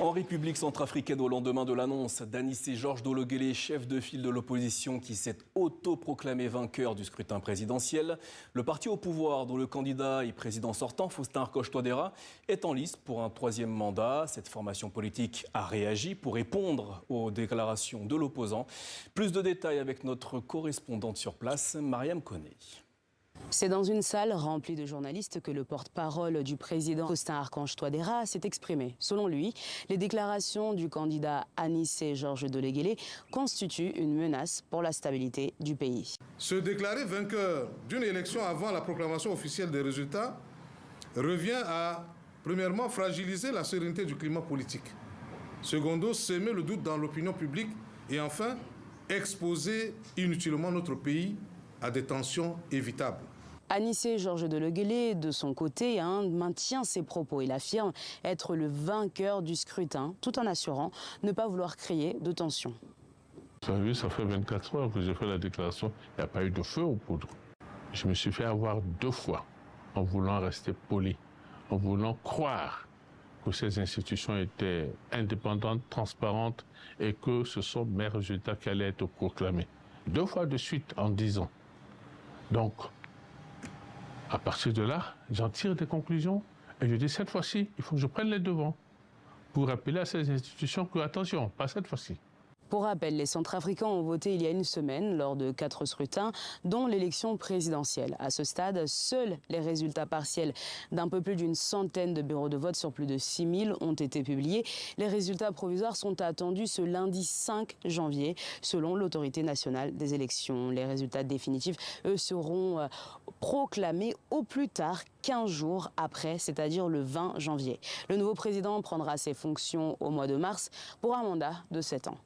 En République centrafricaine, au lendemain de l'annonce d'Anissé Georges Dologuélé, chef de file de l'opposition qui s'est autoproclamé vainqueur du scrutin présidentiel, le parti au pouvoir, dont le candidat et président sortant, Faustin Archange Touadéra, est en lice pour un troisième mandat. Cette formation politique a réagi pour répondre aux déclarations de l'opposant. Plus de détails avec notre correspondante sur place, Mariam Koné. C'est dans une salle remplie de journalistes que le porte-parole du président Faustin Archange Touadéra s'est exprimé. Selon lui, les déclarations du candidat Anissé Georges Dologuélé constituent une menace pour la stabilité du pays. Se déclarer vainqueur d'une élection avant la proclamation officielle des résultats revient à, premièrement, fragiliser la sérénité du climat politique. Secondo, semer le doute dans l'opinion publique et enfin, exposer inutilement notre pays à des tensions évitables. Anissé Georges Dologuélé, de son côté, maintient ses propos. Il affirme être le vainqueur du scrutin, tout en assurant ne pas vouloir créer de tension. Vous savez, ça fait 24 heures que j'ai fait la déclaration. Il n'y a pas eu de feu aux poudres. Je me suis fait avoir 2 fois en voulant rester poli, en voulant croire que ces institutions étaient indépendantes, transparentes et que ce sont mes résultats qui allaient être proclamés. 2 fois de suite en 10 ans. Donc, à partir de là, j'en tire des conclusions et je dis cette fois-ci, il faut que je prenne les devants pour rappeler à ces institutions que, attention, pas cette fois-ci. Pour rappel, les Centrafricains ont voté il y a une semaine lors de 4 scrutins, dont l'élection présidentielle. À ce stade, seuls les résultats partiels d'un peu plus d'une centaine de bureaux de vote sur plus de 6000 ont été publiés. Les résultats provisoires sont attendus ce lundi 5 janvier, selon l'autorité nationale des élections. Les résultats définitifs, eux, seront proclamés au plus tard 15 jours après, c'est-à-dire le 20 janvier. Le nouveau président prendra ses fonctions au mois de mars pour un mandat de 7 ans.